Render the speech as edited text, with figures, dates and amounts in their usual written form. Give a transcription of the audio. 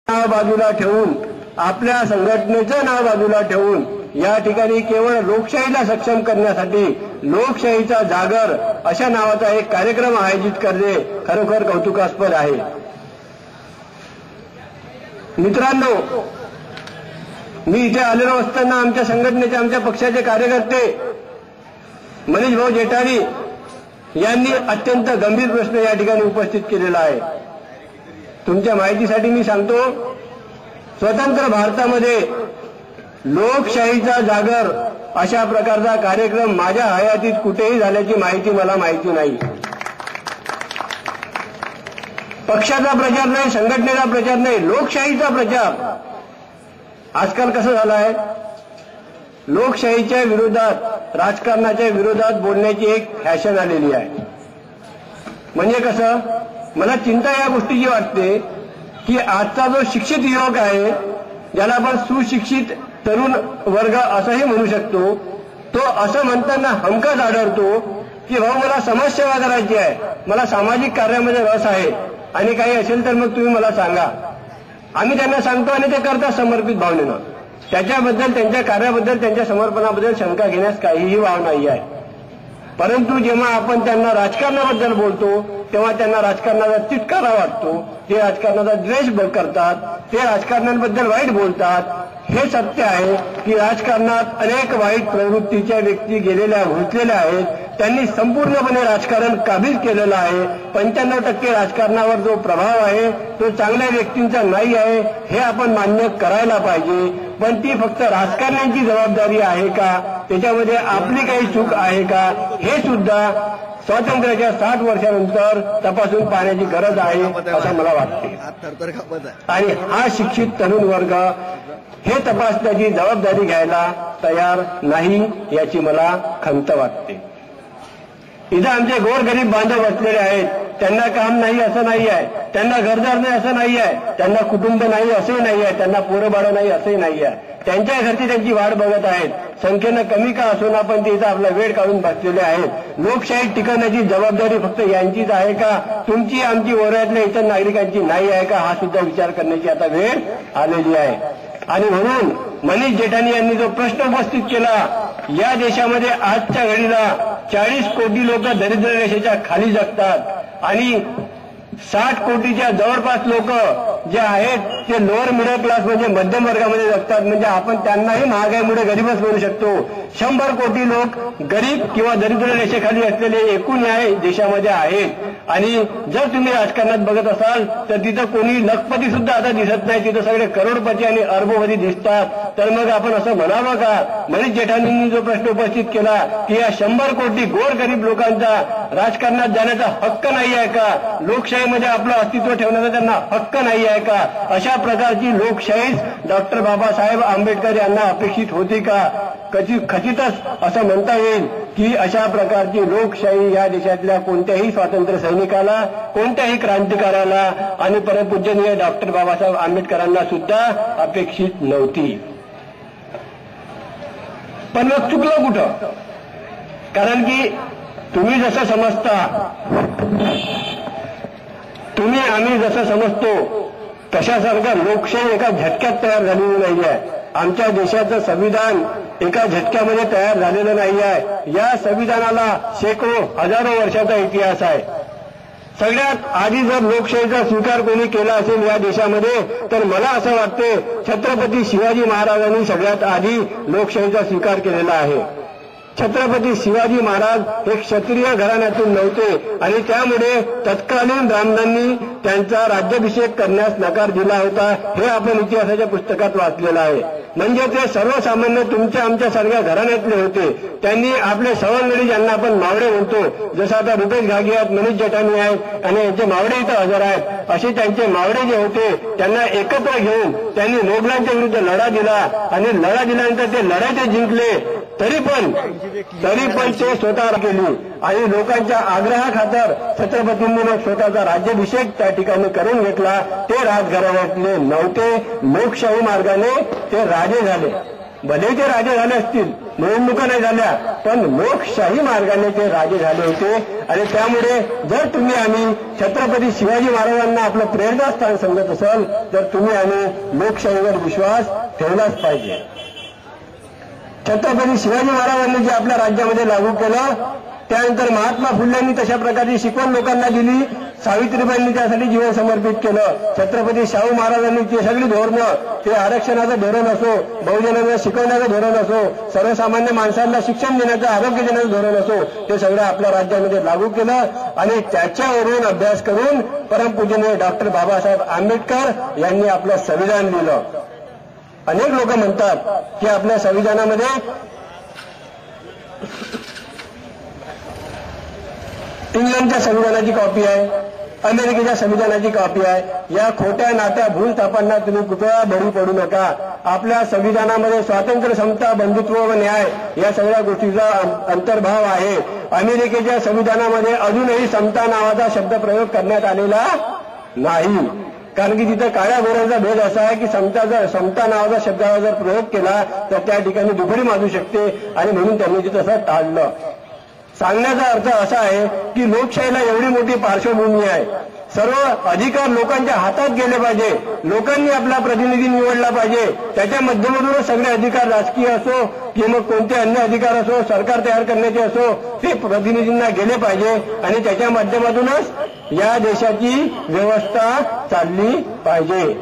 नाव बाजूला ठेवून, आपल्या संघटनेचं नाव बाजूला ठेवून या ठिकाणी केवळ लोकशाहीला सक्षम करण्यासाठी लोकशाहीचा जागर अशा नावाचा एक कार्यक्रम आयोजित करणे खरोखर कौतुकास्पद आहे. मित्रांनो, मी इथे आलेलो असताना आमच्या संघटनेचे, आमच्या पक्षाचे कार्यकर्ते मनीष भाऊ जेठारी यांनी अत्यंत गंभीर प्रश्न या ठिकाणी उपस्थित केलेला आहे. तुमच्या माहितीसाठी मी सांगतो, स्वतंत्र भारतामध्ये लोकशाहीचा जागर अशा प्रकारचा कार्यक्रम माझ्या हयातीत कुठेही झाल्याची माहिती मला माहिती नाही. पक्षाचा प्रचार नाही, संघटनेचा प्रचार नाही, लोकशाहीचा प्रचार. आजकाल कसं झालं आहे, लोकशाहीच्या विरोधात, राजकारणाच्या विरोधात बोलण्याची एक फॅशन आलेली आहे. म्हणजे कसं, मला चिंता या गोष्टीची वाटते की आजचा जो शिक्षित युवक आहे, ज्याला आपण सुशिक्षित तरुण वर्ग असंही म्हणू शकतो, तो असं म्हणताना हमखास आढळतो की भाऊ मला समाजसेवा करायची आहे, मला सामाजिक कार्यामध्ये रस आहे आणि काही असेल तर मग तुम्ही मला सांगा. आम्ही त्यांना सांगतो आणि ते करतात समर्पित भावनेनं. त्याच्याबद्दल, त्यांच्या कार्याबद्दल, त्यांच्या समर्पणाबद्दल शंका घेण्यास काहीही वाव नाही आहे. परंतु जेव्हा आपण त्यांना राजकारणाबद्दल बोलतो तेव्हा त्यांना राजकारणाचा तिटकारा वाटतो, ते राजकारणाचा द्वेष करतात, ते राजकारणाबद्दल वाईट बोलतात. हे सत्य आहे की राजकारणात अनेक वाईट प्रवृत्तीच्या व्यक्ती गेलेल्या, घुसलेल्या आहेत. त्यांनी संपूर्णपणे राजकारण काबीज केलेलं आहे. 95% राजकारणावर जो प्रभाव आहे तो चांगल्या व्यक्तींचा नाही आहे, हे आपण मान्य करायला पाहिजे. पण ती फक्त राजकारण्यांची जबाबदारी आहे का, त्याच्यामध्ये आपली काही चूक आहे का, हे सुद्धा स्वातंत्र्याच्या 60 वर्षानंतर तपासून पाहण्याची गरज आहे असं मला वाटते. आणि हा शिक्षित तरुण वर्ग हे तपासण्याची जबाबदारी घ्यायला तयार नाही याची मला खंत वाटते. इथं आमचे गोरगरीब बांधव बसलेले आहेत, त्यांना काम नाही असं नाही आहे, त्यांना घरदार नाही असं नाही आहे, त्यांना कुटुंब नाही असंही नाही आहे, त्यांना पोरं बाळं नाही असंही नाही आहे. त्यांच्या घरची त्यांची वाट बघत आहेत. संख्येनं कमी का असून पण ते इथं आपला वेळ काढून बसलेले आहेत. लोकशाही टिकवण्याची जबाबदारी फक्त यांचीच आहे का, तुमची, आमची, ओऱ्यातल्या इतर नागरिकांची नाही आहे का, हा सुद्धा विचार करण्याची आता वेळ आलेली आहे. आणि म्हणून मनीष जेठानी यांनी जो प्रश्न उपस्थित केला, या देशामध्ये आजच्या घडीला 40 कोटी लोक दारिद्र्य रेषेच्या खाली जगतात आणि 60 कोटीच्या जवळपास लोक जे आहेत ते लोअर मिडल क्लास म्हणजे मध्यम वर्गामध्ये जगतात. म्हणजे आपण त्यांनाही महागाईमुळे गरीबच म्हणू शकतो. 100 कोटी लोक गरीब किंवा दारिद्र्य रेषेखाली असलेले एकूण या देशामध्ये आहेत. आणि जर तुम्ही राजकारणात बघत असाल तर तिथं कोणी लखपती सुद्धा आता दिसत नाही, तिथं सगळे करोडपती आणि अरबोपती दिसतात. तर मग आपण असं म्हणावं का, मनीष जेठानींनी जो प्रश्न उपस्थित केला की या 100 कोटी गोरगरीब लोकांचा राजकारणात जाण्याचा हक्क नाही आहे का, लोकशाहीमध्ये आपलं अस्तित्व ठेवण्याचा त्यांना हक्क नाही आहे का, अशा प्रकारची लोकशाही डॉक्टर बाबासाहेब आंबेडकर यांना अपेक्षित होती का. खचितच असं म्हणता येईल की अशा प्रकारची लोकशाही या देशातल्या कोणत्याही स्वातंत्र्य सैनिकाला, कोणत्याही क्रांतिकाराला आणि परमपूजनीय डॉक्टर बाबासाहेब आंबेडकरांना सुद्धा अपेक्षित नव्हती. पण मग चुकलं कुठं, कारण की तुम्ही जसं समजता, तुम्ही आम्ही जसं समजतो तशासारखं लोकशाही एका झटक्यात तयार झालेली नाही आहे. आमच्या देशाचं संविधान एका झटक्यामध्ये तयार झालेलं नाही आहे. या संविधानाला शेकडो, हजारो वर्षाचा इतिहास आहे. सगळ्यात आधी जर लोकशाहीचा स्वीकार कोणी केला असेल या देशामध्ये तर मला असं वाटते छत्रपती शिवाजी महाराजांनी सगळ्यात आधी लोकशाहीचा स्वीकार केलेला आहे. छत्रपती शिवाजी महाराज हे क्षत्रिय घराण्यातून नव्हते आणि त्यामुळे तत्कालीन ब्राह्मणांनी त्यांचा राज्याभिषेक करण्यास नकार दिला होता. हे आपण इतिहासाच्या पुस्तकात वाचलेलं आहे. म्हणजे ते सर्वसामान्य तुमच्या आमच्या सारख्या घराण्यातले होते. त्यांनी आपले सवंगडी, ज्यांना आपण मावडे म्हणतो, जसं आता रुपेश घागे आहेत, मनीष जेठानी आहेत आणि यांचे मावडे इथं हजर आहेत, असे त्यांचे मावडे जे होते त्यांना एकत्र घेऊन त्यांनी मोगलांच्या विरुद्ध लढा दिला आणि लढा दिल्यानंतर ते लढाई ते जिंकले. तरी पण ते स्वतः केली आणि लोकांच्या आग्रहाखातर छत्रपतींनी मग स्वतःचा राज्याभिषेक त्या ठिकाणी करून घेतला. ते राजघराण्यातले नव्हते, लोकशाही मार्गाने ते राजे झाले. भले ते राजे झाले असतील निवडणुका नाही झाल्या, पण लोकशाही मार्गाने ते राजे झाले होते. आणि त्यामुळे जर तुम्ही आम्ही छत्रपती शिवाजी महाराजांना आपलं प्रेरणास्थान समजत असाल तर तुम्ही आम्ही लोकशाहीवर विश्वास ठेवलाच पाहिजे. छत्रपती शिवाजी महाराजांनी जे आपल्या राज्यामध्ये लागू केलं, त्यानंतर महात्मा फुल्यांनी तशा प्रकारची शिकवण लोकांना दिली, सावित्रीबाईंनी त्यासाठी जीवन समर्पित केलं. छत्रपती शाहू महाराजांनी ते सगळी धोरणं, ते आरक्षणाचं धोरण असो, बहुजनांना शिकवण्याचं धोरण असो, सर्वसामान्य माणसांना शिक्षण देण्याचं, आरोग्य देण्याचं धोरण असो, ते सगळं आपल्या राज्यामध्ये लागू केलं. आणि त्याच्यावरून अभ्यास करून परमपूजनीय डॉक्टर बाबासाहेब आंबेडकर यांनी आपलं संविधान लिहिलं. अनेक लोक म्हणतात की आपल्या संविधानामध्ये इंग्लंडच्या संविधानाची कॉपी आहे, अमेरिकेच्या संविधानाची कॉपी आहे. या खोट्या नाट्या भूलथापांना तुम्ही कुठला बळी पडू नका. आपल्या संविधानामध्ये स्वातंत्र्य, समता, बंधुत्व व न्याय या सगळ्या गोष्टीचा अंतर्भाव आहे. अमेरिकेच्या संविधानामध्ये अजूनही समता नावाचा शब्द प्रयोग करण्यात आलेला नाही, कारण की तिथं काळ्या गोऱ्याचा भेद असा आहे की समता नावाचा शब्दाचा जर प्रयोग केला तर त्या ठिकाणी दुफडी माजू शकते, आणि म्हणून त्यांनी ते तसं टाळलं. सांगण्याचा अर्थ असा आहे की लोकशाहीला एवढी मोठी पार्श्वभूमी आहे. सर्व अधिकार लोकांच्या हातात गेले पाहिजे, लोकांनी आपला प्रतिनिधी निवडला पाहिजे. त्याच्या माध्यमातूनच सगळे अधिकार, राजकीय असो किंवा मग कोणते अन्य अधिकार असो, सरकार तयार करण्याचे असो, ते प्रतिनिधींना गेले पाहिजे. आणि त्याच्या माध्यमातूनच या देशाची व्यवस्था चालली पाहिजे.